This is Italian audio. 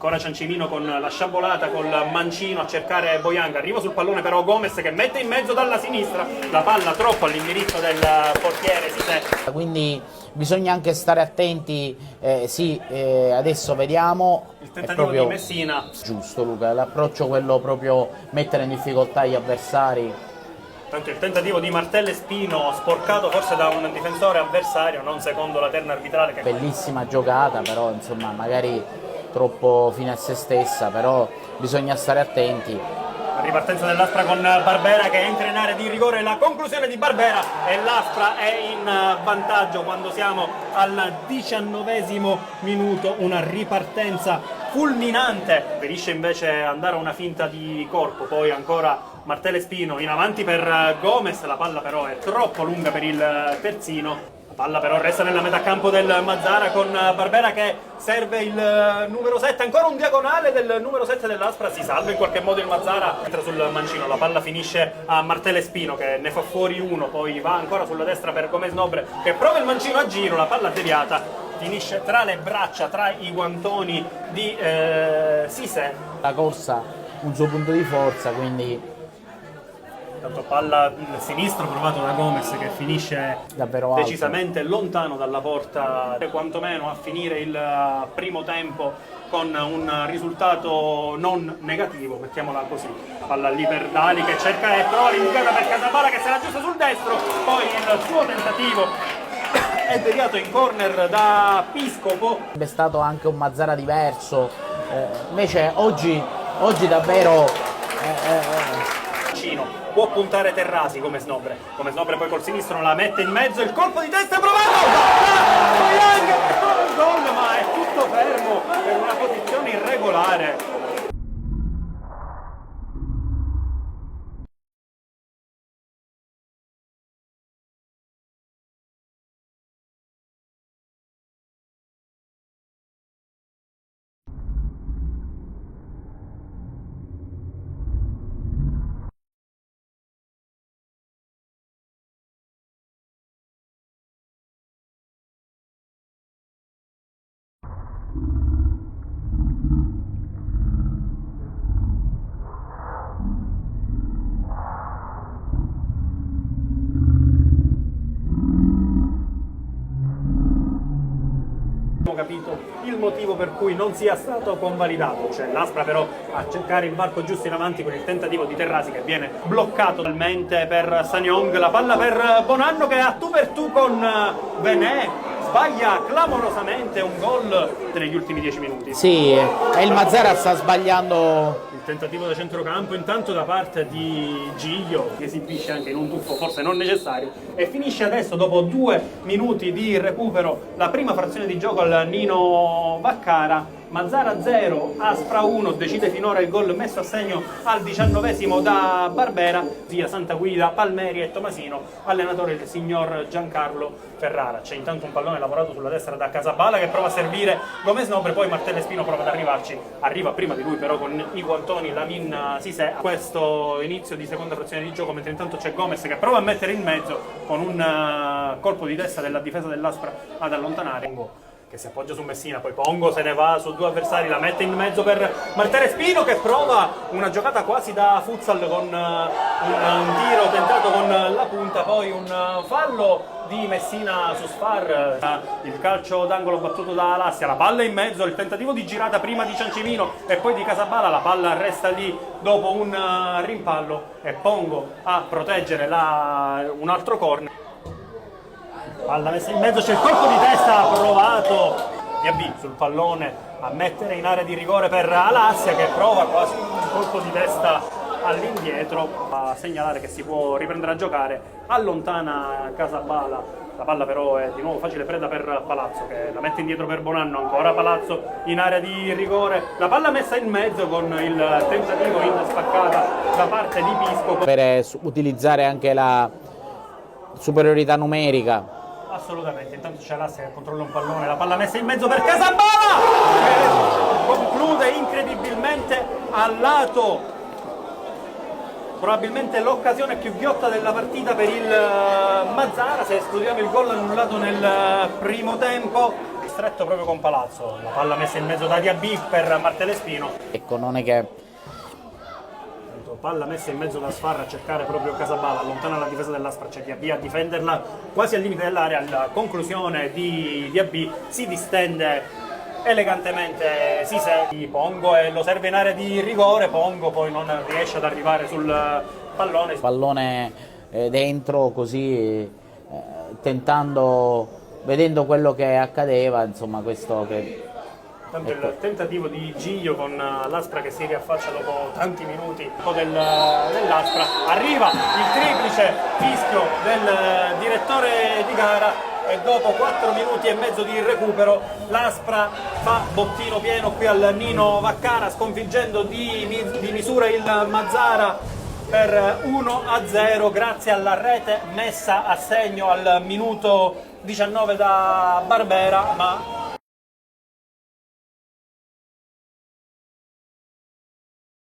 Ancora Ciancimino con la sciabolata, col mancino a cercare Boyang. Arriva sul pallone però Gomez che mette in mezzo dalla sinistra. La palla troppo all'indirizzo del portiere Sisè. Quindi bisogna anche stare attenti, adesso vediamo. Il tentativo di Messina. Giusto Luca, l'approccio quello proprio mettere in difficoltà gli avversari. Tanto il tentativo di Martelle Spino sporcato forse da un difensore avversario, non secondo la terna arbitrale. Bellissima giocata, però insomma magari troppo fine a se stessa, però bisogna stare attenti. La ripartenza dell'Aspra con Barbera che entra in area di rigore, la conclusione di Barbera e l'Aspra è in vantaggio quando siamo al 19° minuto, una ripartenza fulminante. Preferisce invece andare a una finta di corpo, poi ancora Martelle Spino in avanti per Gomez, la palla però è troppo lunga per il terzino. La palla però resta nella metà campo del Mazzara con Barbera che serve il numero 7, ancora un diagonale del numero 7 dell'Aspra, si salva in qualche modo il Mazzara, entra sul mancino, la palla finisce a Martelle Spino che ne fa fuori uno, poi va ancora sulla destra per Gomez Nobre che prova il mancino a giro, la palla deviata, finisce tra le braccia, tra i guantoni di Sisè. La corsa un suo punto di forza, quindi tanto palla sinistro provato da Gomez che finisce davvero decisamente lontano dalla porta, quantomeno a finire il primo tempo con un risultato non negativo, mettiamola così. Palla lì per Dali che cerca e trova l'indicata per Casabala che se la giusta sul destro, poi il suo tentativo è deviato in corner da Piscopo. È stato anche un Mazzara diverso, invece oggi davvero può puntare Terrasi come Snobre poi col sinistro la mette in mezzo, il colpo di testa provato Boyang trova il gol ma è tutto fermo per una posizione irregolare. Capito il motivo per cui non sia stato convalidato, c'è l'Aspra però a cercare il varco giusto in avanti con il tentativo di Terrasi che viene bloccato totalmente per Sanyong, la palla per Bonanno che a tu per tu con Bené sbaglia clamorosamente un gol negli ultimi 10 minuti. Sì, e il Mazzara sta sbagliando. Il tentativo da centrocampo intanto da parte di Giglio che esibisce anche in un tuffo forse non necessario e finisce adesso dopo 2 minuti di recupero la prima frazione di gioco al Nino Vaccaro. Mazzara 0, Aspra 1, decide finora il gol messo a segno al 19° da Barbera, via Santa Guida, Palmeri e Tomasino, allenatore il signor Giancarlo Ferrara. C'è intanto un pallone lavorato sulla destra da Casabala che prova a servire Gomez Nobre, poi Martelle Spino prova ad arrivarci, arriva prima di lui però con i guantoni Lamin Sisè. Questo inizio di seconda frazione di gioco, mentre intanto c'è Gomez che prova a mettere in mezzo con un colpo di testa della difesa dell'Aspra ad allontanare. Che si appoggia su Messina, poi Pongo se ne va su 2 avversari, la mette in mezzo per Martelle Spino che prova una giocata quasi da futsal con un tiro tentato con la punta, poi un fallo di Messina su Sfar, il calcio d'angolo battuto da Alassia, la palla in mezzo, il tentativo di girata prima di Ciancimino e poi di Casabala, la palla resta lì dopo un rimpallo e Pongo a proteggere un altro corner. Palla messa in mezzo, c'è il colpo di testa provato Diaby sul pallone a mettere in area di rigore per Alassia che prova quasi un colpo di testa all'indietro a segnalare che si può riprendere a giocare, allontana Casabala, la palla però è di nuovo facile preda per Palazzo che la mette indietro per Bonanno, ancora Palazzo in area di rigore, la palla messa in mezzo con il tentativo in spaccata da parte di Piscopo per utilizzare anche la superiorità numerica. Assolutamente, intanto c'è Alassia che controlla un pallone, la palla messa in mezzo per Casabala che conclude incredibilmente al lato, probabilmente l'occasione più ghiotta della partita per il Mazzara, se escludiamo il gol annullato nel primo tempo. ristretto proprio con Palazzo, la palla messa in mezzo da Diaby per Martellespino. Ecco, non è che Palla messa in mezzo da Sfarra a cercare proprio Casabala, allontana la difesa dell'Aspra, c'è Diaby a difenderla quasi al limite dell'area. La conclusione di Diaby si distende elegantemente Cissé, Pongo, e lo serve in area di rigore. Pongo poi non riesce ad arrivare sul pallone dentro, così vedendo quello che accadeva, insomma, questo che tanto il tentativo di Giglio con l'Aspra che si riaffaccia dopo tanti minuti dell'Aspra, arriva il triplice fischio del direttore di gara e dopo 4 minuti e mezzo di recupero l'Aspra fa bottino pieno qui al Nino Vaccara, sconfiggendo di misura il Mazara per 1-0 grazie alla rete messa a segno al minuto 19 da Barbera, ma